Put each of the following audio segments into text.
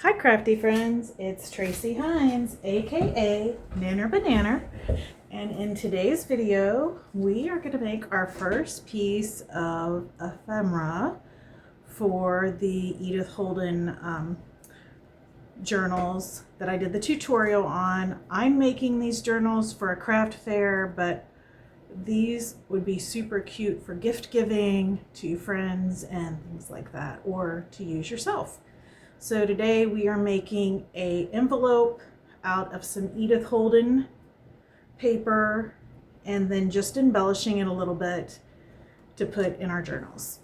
Hi crafty friends, it's Tracy Hines, aka Nanner Banana, and in today's video we are going to make our first piece of ephemera for the Edith Holden journals that I did the tutorial on. I'm making these journals for a craft fair, but these would be super cute for gift giving to friends and things like that, or to use yourself. So today we are making an envelope out of some Edith Holden paper and then just embellishing it a little bit to put in our journals.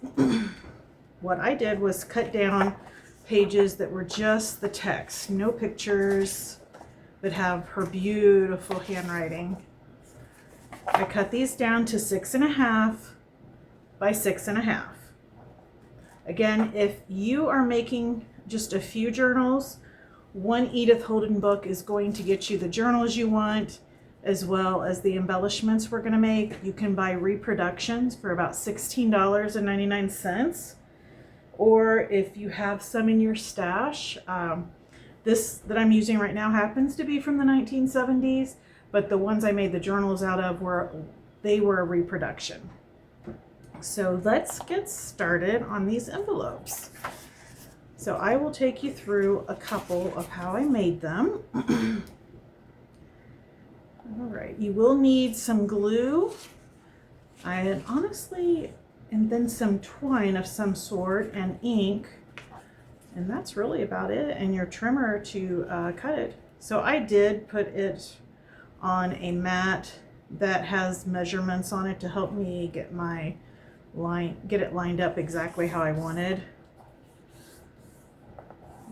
What I did was cut down pages that were just the text, no pictures, but have her beautiful handwriting. I cut these down to 6.5 by 6.5. Again, if you are making just a few journals, one Edith Holden book is going to get you the journals you want, as well as the embellishments we're going to make. You can buy reproductions for about $16.99. Or if you have some in your stash, this that I'm using right now happens to be from the 1970s, but the ones I made the journals out of were a reproduction. So let's get started on these envelopes. So I will take you through a couple of how I made them. All right, you will need some glue. And then some twine of some sort and ink. And that's really about it, and your trimmer to cut it. So I did put it on a mat that has measurements on it to help me get it lined up exactly how I wanted.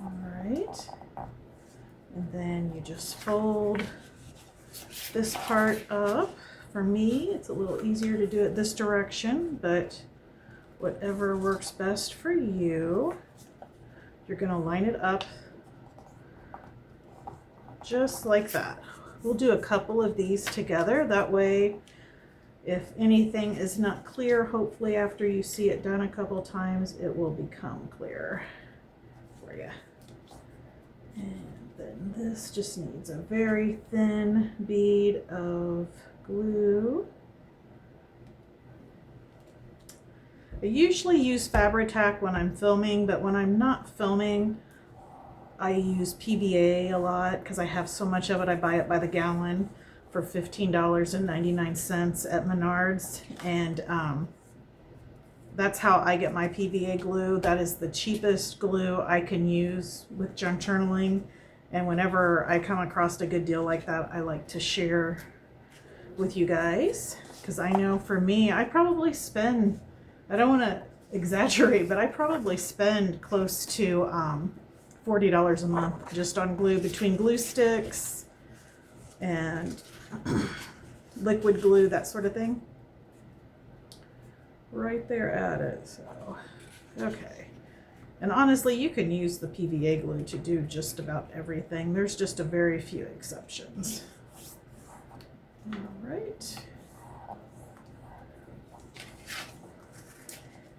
All right, and then you just fold this part up. For me, it's a little easier to do it this direction, but whatever works best for you. You're gonna line it up just like that. We'll do a couple of these together. That way, if anything is not clear, hopefully after you see it done a couple times, it will become clear for you. And then this just needs a very thin bead of glue. I usually use Fabri-Tac when I'm filming, but when I'm not filming, I use PVA a lot because I have so much of it. I buy it by the gallon for $15.99 at Menards, and that's how I get my PVA glue. That is the cheapest glue I can use with junk journaling, and whenever I come across a good deal like that, I like to share with you guys, because I know for me, I probably spend, I don't want to exaggerate, but I probably spend close to $40 a month just on glue, between glue sticks and liquid glue, that sort of thing. Right there at it. So, okay. And honestly, you can use the PVA glue to do just about everything. There's just a very few exceptions. All right.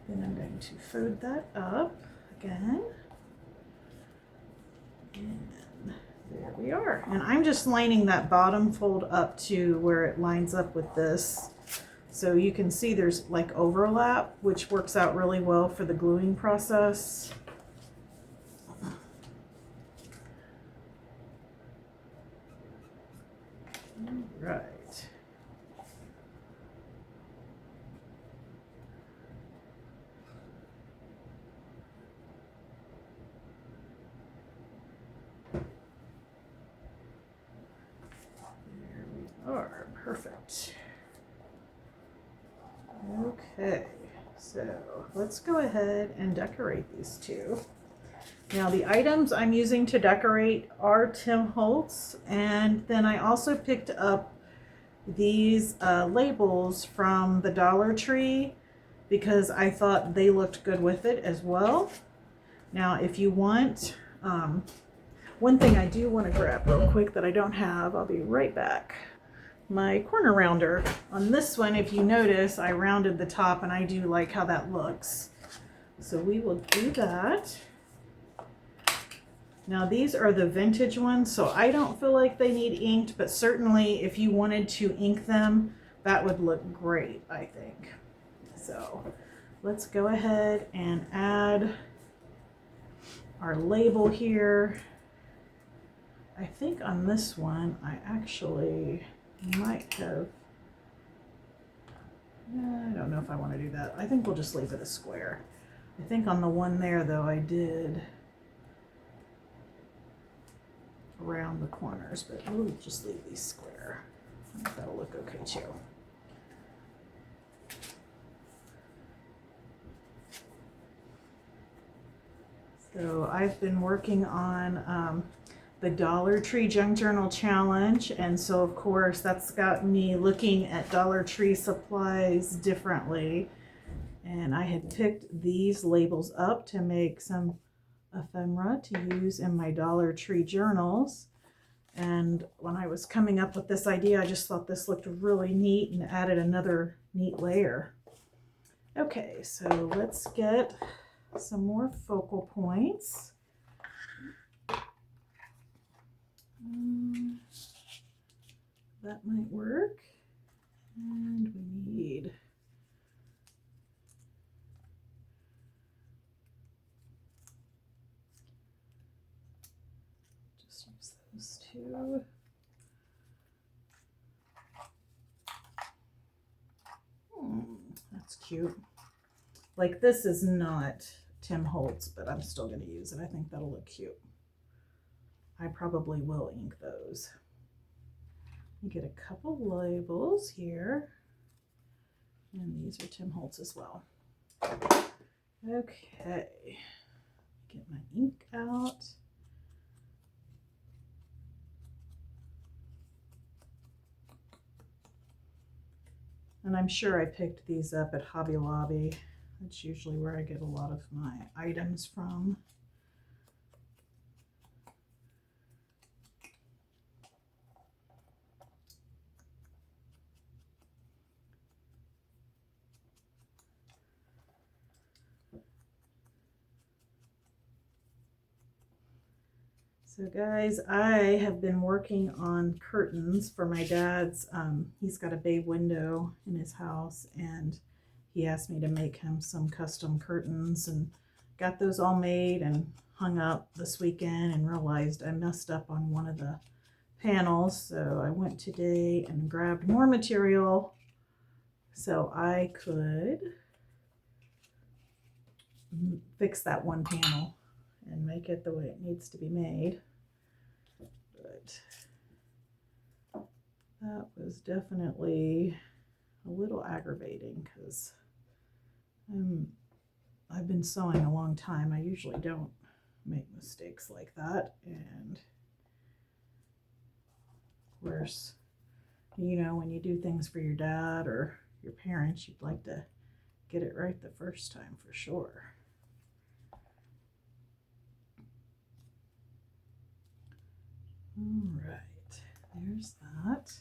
Then I'm going to fold that up again. And there we are. And I'm just lining that bottom fold up to where it lines up with this. So you can see there's like overlap, which works out really well for the gluing process. All right. There we are. Perfect. Okay, so let's go ahead and decorate these two. Now the items I'm using to decorate are Tim Holtz, and then I also picked up these labels from the Dollar Tree because I thought they looked good with it as well. Now if you want, one thing I do want to grab real quick that I don't have, I'll be right back. My corner rounder. On this one, if you notice, I rounded the top, and I do like how that looks. So we will do that. Now these are the vintage ones, so I don't feel like they need inked, but certainly if you wanted to ink them, that would look great, I think. So let's go ahead and add our label here. I think on this one, I actually might have, I don't know if I want to do that. I think we'll just leave it a square. I think on the one there though, I did around the corners, but we'll just leave these square. I think that'll look okay too. So I've been working on the Dollar Tree Junk Journal Challenge, and so of course that's got me looking at Dollar Tree supplies differently. And I had picked these labels up to make some ephemera to use in my Dollar Tree journals. And when I was coming up with this idea, I just thought this looked really neat and added another neat layer. Okay, so let's get some more focal points. That might work. And we need just use those two. That's cute. Like, this is not Tim Holtz, but I'm still going to use it. I think that'll look cute. I probably will ink those. You get a couple labels here, and these are Tim Holtz as well. Okay, get my ink out. And I'm sure I picked these up at Hobby Lobby. That's usually where I get a lot of my items from. So guys, I have been working on curtains for my dad's. He's got a bay window in his house, and he asked me to make him some custom curtains, and got those all made and hung up this weekend, and realized I messed up on one of the panels. So I went today and grabbed more material so I could fix that one panel and make it the way it needs to be made. But that was definitely a little aggravating because I've been sewing a long time. I usually don't make mistakes like that, and of course, you know, when you do things for your dad or your parents, you'd like to get it right the first time for sure. All right, there's that.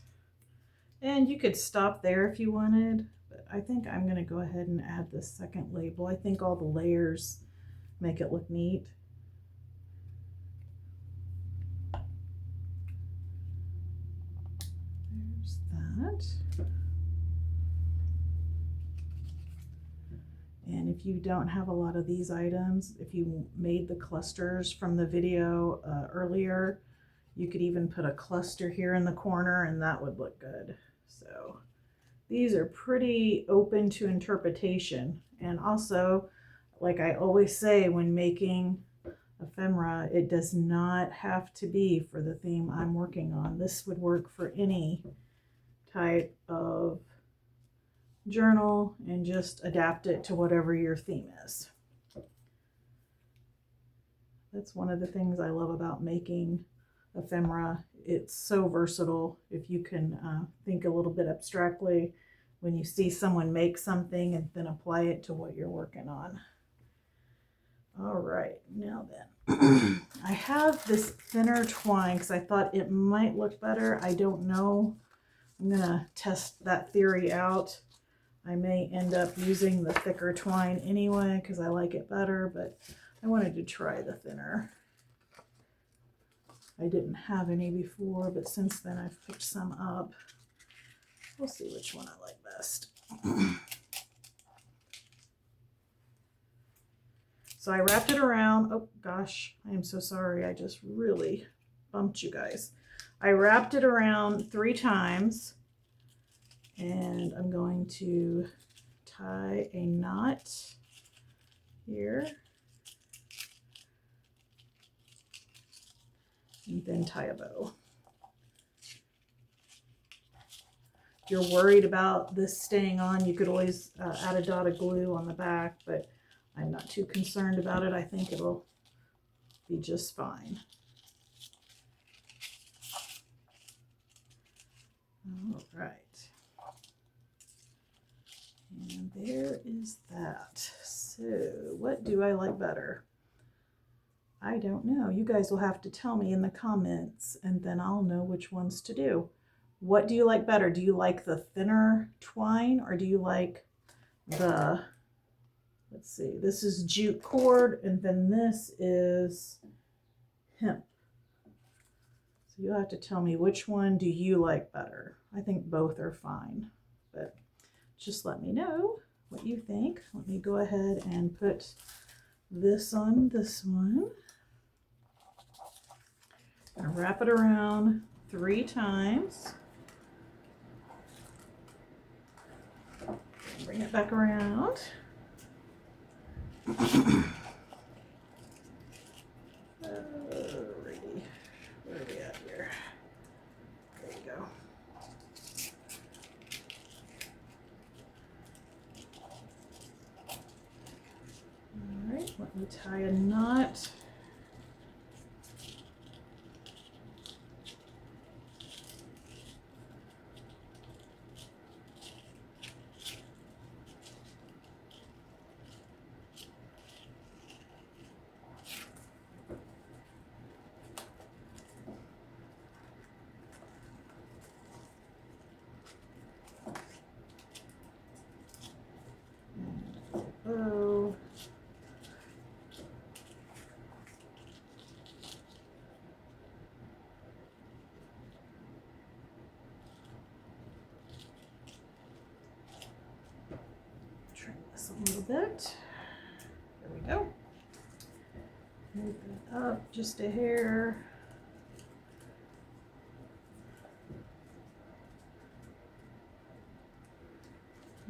And you could stop there if you wanted, but I think I'm going to go ahead and add this second label. I think all the layers make it look neat. There's that. And if you don't have a lot of these items, if you made the clusters from the video earlier, you could even put a cluster here in the corner and that would look good. So these are pretty open to interpretation. And also, like I always say when making ephemera, it does not have to be for the theme I'm working on. This would work for any type of journal and just adapt it to whatever your theme is. That's one of the things I love about making ephemera. It's so versatile if you can think a little bit abstractly when you see someone make something and then apply it to what you're working on. All right, now then, I have this thinner twine because I thought it might look better. I don't know. I'm gonna test that theory out. I may end up using the thicker twine anyway because I like it better, but I wanted to try the thinner. I didn't have any before, but since then I've picked some up. We'll see which one I like best. So I wrapped it around. Oh gosh, I am so sorry. I just really bumped you guys. I wrapped it around 3 times, and I'm going to tie a knot here and then tie a bow. If you're worried about this staying on, you could always add a dot of glue on the back, but I'm not too concerned about it. I think it'll be just fine. All right. And there is that. So what do I like better? I don't know. You guys will have to tell me in the comments, and then I'll know which ones to do. What do you like better? Do you like the thinner twine, or do you like the, let's see, this is jute cord, and then this is hemp. So you'll have to tell me which one do you like better. I think both are fine, but just let me know what you think. Let me go ahead and put this on this one. I'm gonna wrap it around 3 times. Bring it back around. Alrighty, where are we at here? There you go. Alright, let me tie a knot. Oh. Trim this a little bit. There we go. Move that up just a hair.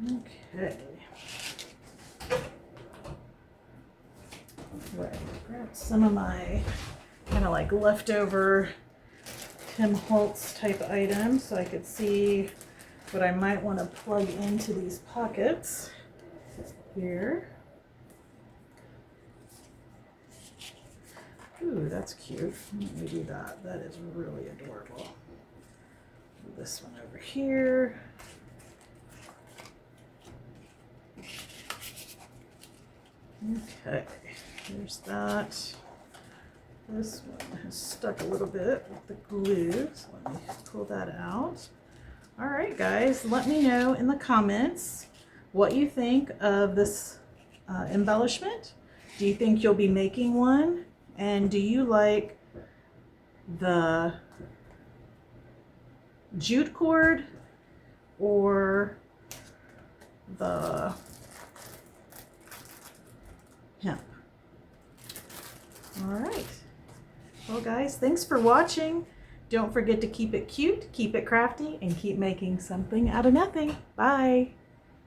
Okay. Right, grab some of my kind of like leftover Tim Holtz type items so I could see what I might want to plug into these pockets here. Ooh, that's cute. Let me do that. That is really adorable. Move this one over here. Okay, there's that. This one has stuck a little bit with the glue, so let me pull that out. All right, guys, let me know in the comments what you think of this embellishment. Do you think you'll be making one? And do you like the jute cord or the hemp? All right. Well, guys, thanks for watching. Don't forget to keep it cute, keep it crafty, and keep making something out of nothing. Bye.